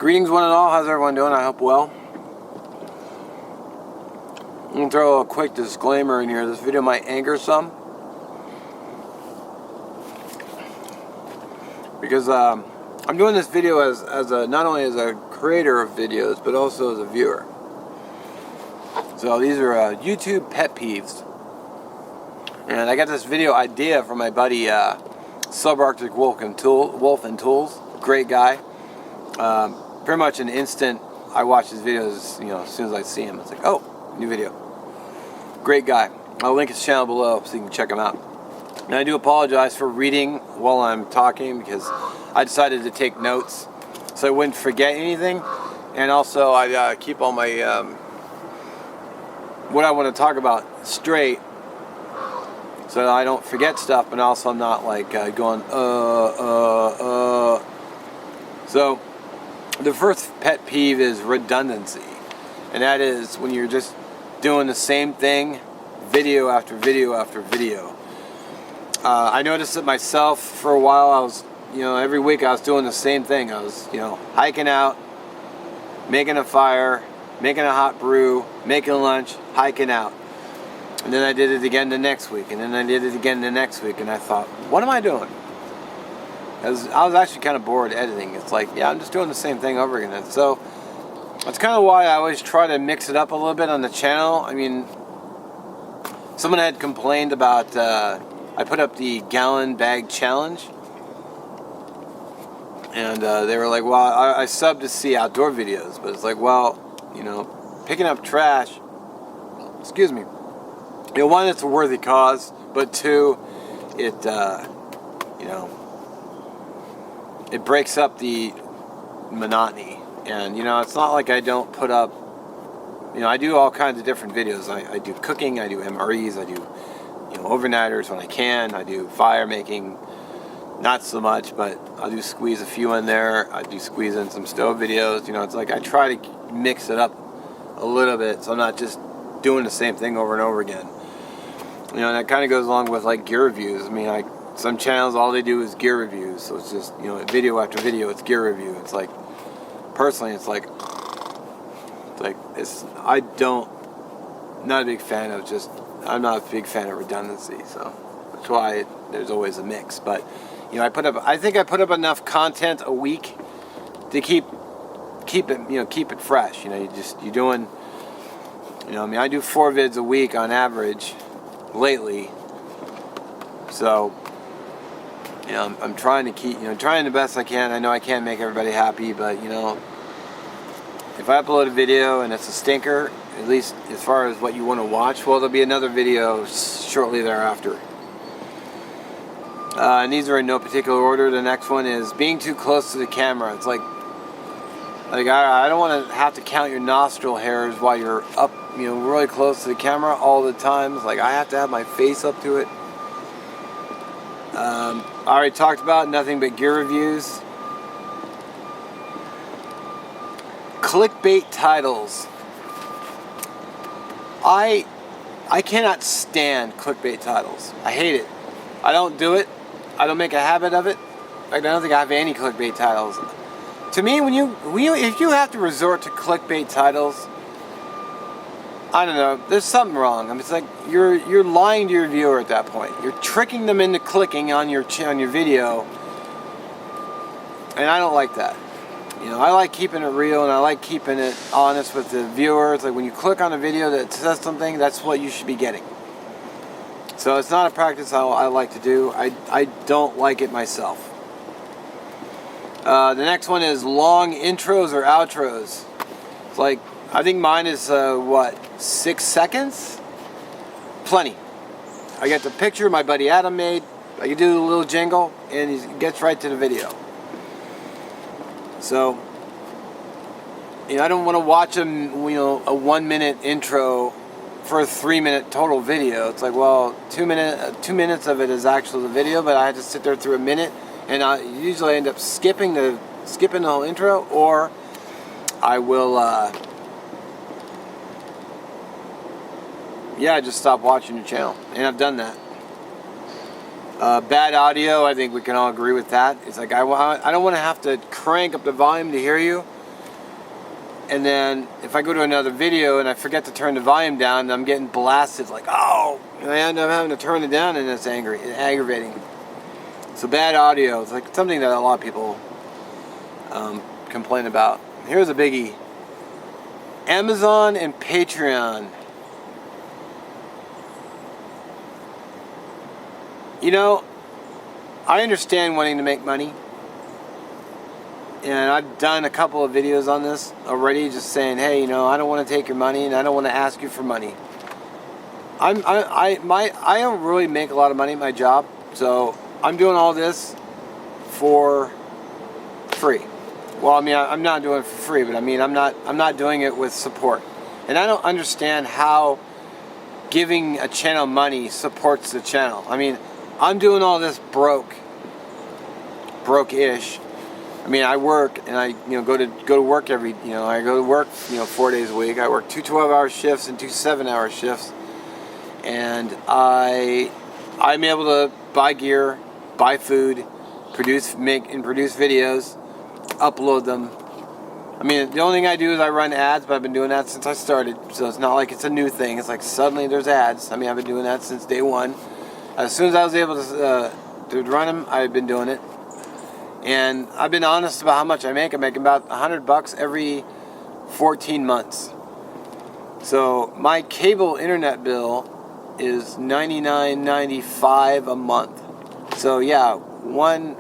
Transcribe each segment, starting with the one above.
Greetings one and all, how's everyone doing? I hope well. I'm going to throw a quick disclaimer in here. This video might anger some. Because I'm doing this video as not only as a creator of videos, but also as a viewer. So these are YouTube pet peeves. And I got this video idea from my buddy SubArcticWolf and Tools. Great guy. Pretty much an instant, I watch his videos, as soon as I see him, it's like, oh, new video. Great guy. I'll link his channel below so you can check him out. And I do apologize for reading while I'm talking because I decided to take notes so I wouldn't forget anything. And also I keep all my, what I want to talk about straight so that I don't forget stuff, but also I'm not like going, So, the first pet peeve is redundancy. And that is when you're just doing the same thing, video after video after video. I noticed it myself for a while. I was, every week I was doing the same thing. I was, hiking out, making a fire, making a hot brew, making lunch, hiking out. And then I did it again the next week, and then I did it again the next week, and I thought, what am I doing? I was actually kind of bored editing. It's like, yeah, I'm just doing the same thing over again. And so that's kind of why I always try to mix it up a little bit on the channel. I mean, someone had complained about, I put up the gallon bag challenge, and they were like, well, I sub to see outdoor videos, but it's like, well, picking up trash, excuse me, one, it's a worthy cause, but two, it, it breaks up the monotony. And, it's not like I don't put up, I do all kinds of different videos. I do cooking, I do MREs, I do, overnighters when I can, I do fire making, not so much, but I do squeeze a few in there. I do squeeze in some stove videos. It's like I try to mix it up a little bit so I'm not just doing the same thing over and over again. And that kind of goes along with like gear reviews. I mean, some channels, all they do is gear reviews. So it's just, video after video, it's gear review. It's like, personally, not a big fan of I'm not a big fan of redundancy. So that's why there's always a mix. But, I think I put up enough content a week to keep it fresh. You're doing, I do 4 vids a week on average lately. So, I'm trying to keep, trying the best I can. I know I can't make everybody happy, but, if I upload a video and it's a stinker, at least as far as what you want to watch, well, there'll be another video shortly thereafter. And these are in no particular order. The next one is being too close to the camera. It's like I don't want to have to count your nostril hairs while you're up, really close to the camera all the time. It's like I have to have my face up to it. I already talked about nothing but gear reviews. Clickbait titles. I cannot stand clickbait titles. I hate it. I don't do it. I don't make a habit of it. In fact, I don't think I have any clickbait titles. To me, if you have to resort to clickbait titles, I don't know, there's something wrong. I mean, it's like you're lying to your viewer at that point. You're tricking them into clicking on your video, and I don't like that. I like keeping it real, and I like keeping it honest with the viewer. It's like when you click on a video that says something, that's what you should be getting. So it's not a practice I like to do. I don't like it myself. The next one is long intros or outros. It's like, I think mine is, 6 seconds? Plenty. I got the picture my buddy Adam made. I can do a little jingle, and he gets right to the video. So, I don't want to watch a 1 minute intro for a 3 minute total video. It's like, well, 2 minutes of it is actually the video, but I had to sit there through a minute, and I usually end up skipping the whole intro, or I will, just stop watching your channel, and I've done that. Bad audio, I think we can all agree with that. It's like I don't want to have to crank up the volume to hear you. And then if I go to another video and I forget to turn the volume down, I'm getting blasted like, oh, and I end up having to turn it down, and it's aggravating. So bad audio, it's like something that a lot of people complain about. Here's a biggie. Amazon and Patreon. You know, I understand wanting to make money. And I've done a couple of videos on this already, just saying, hey, you know, I don't want to take your money and I don't want to ask you for money. I don't really make a lot of money at my job, so I'm doing all this for free. Well, I mean, I'm not doing it for free, but I mean, I'm not doing it with support. And I don't understand how giving a channel money supports the channel. I mean, I'm doing all this broke-ish. I mean, I work and I, go to work I go to work, 4 days a week. I work 2 12-hour shifts and 2 7-hour shifts, and I'm able to buy gear, buy food, produce videos, upload them. I mean, the only thing I do is I run ads, but I've been doing that since I started, so it's not like it's a new thing. It's like suddenly there's ads. I mean, I've been doing that since day one. As soon as I was able to run them, I've been doing it. And I've been honest about how much I make. I make about $100 every 14 months. So my cable internet bill is $99.95 a month. So yeah,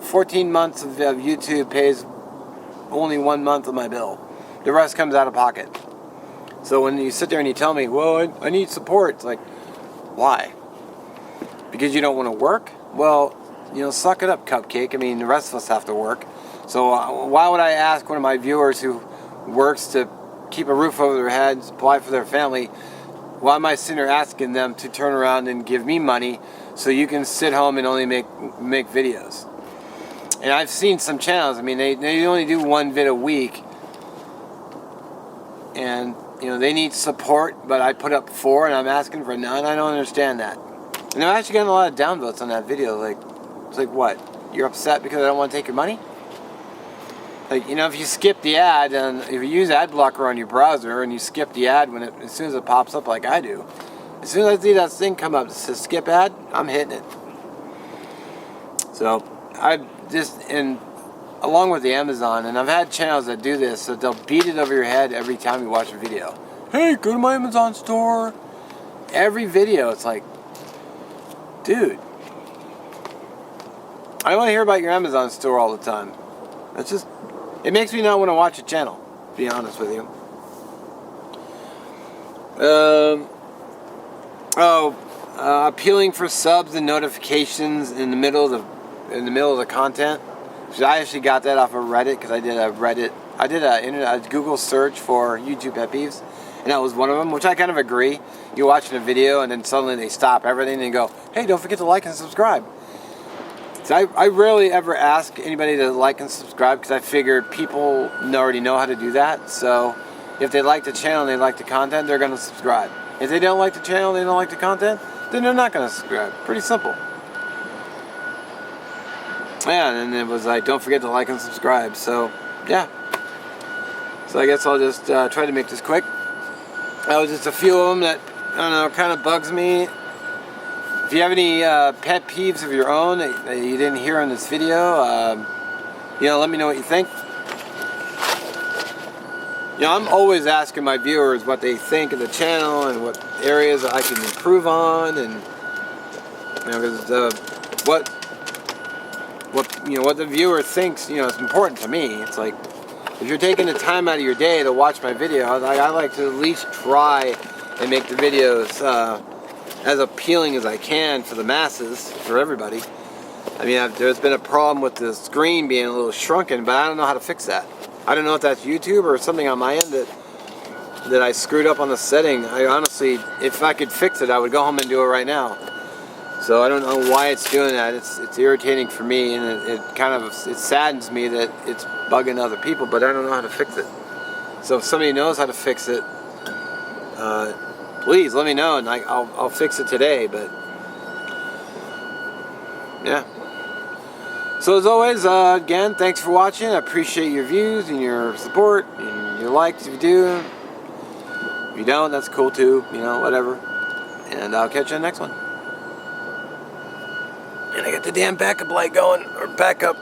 14 months of YouTube pays only 1 month of my bill. The rest comes out of pocket. So when you sit there and you tell me, well, I need support, it's like, why? Because you don't want to work? Well, suck it up, Cupcake. I mean, the rest of us have to work. So why would I ask one of my viewers who works to keep a roof over their heads, provide for their family, why am I sitting there asking them to turn around and give me money so you can sit home and only make videos? And I've seen some channels, I mean, they only do 1 vid a week. And, they need support, but I put up 4 and I'm asking for none. I don't understand that. And I'm actually getting a lot of downvotes on that video, it's like, what? You're upset because I don't want to take your money? Like, if you skip the ad, and if you use ad blocker on your browser and you skip the ad as soon as it pops up like I do, as soon as I see that thing come up that says skip ad, I'm hitting it. So, along with the Amazon, and I've had channels that do this, so they'll beat it over your head every time you watch a video. Hey, go to my Amazon store. Every video, it's like, dude, I don't want to hear about your Amazon store all the time. It makes me not want to watch a channel, to be honest with you. Appealing for subs and notifications in the middle of the content. So I actually got that off of Reddit, because I did a Google search for YouTube Pet Peeves, and that was one of them, which I kind of agree. You're watching a video and then suddenly they stop everything and go, hey, don't forget to like and subscribe. So I rarely ever ask anybody to like and subscribe, because I figure people already know how to do that. So if they like the channel and they like the content, they're going to subscribe. If they don't like the channel and they don't like the content, then they're not going to subscribe. Pretty simple. Yeah, and it was like, don't forget to like and subscribe. So, yeah. So I guess I'll just try to make this quick. That was just a few of them that, I don't know, kind of bugs me. If you have any pet peeves of your own that you didn't hear in this video, let me know what you think. I'm always asking my viewers what they think of the channel and what areas I can improve on, and because what the viewer thinks, is important to me. It's like, if you're taking the time out of your day to watch my video, I like to at least try and make the videos as appealing as I can for the masses, for everybody. I mean, there's been a problem with the screen being a little shrunken, but I don't know how to fix that. I don't know if that's YouTube or something on my end that I screwed up on the setting. I honestly, if I could fix it, I would go home and do it right now. So I don't know why it's doing that. It's irritating for me, and it saddens me that it's bugging other people, but I don't know how to fix it. So if somebody knows how to fix it, please let me know, and I'll fix it today. But yeah. So as always, again, thanks for watching. I appreciate your views and your support and your likes if you do. If you don't, that's cool too. You know, whatever. And I'll catch you on the next one. And I got the damn backup light going, or backup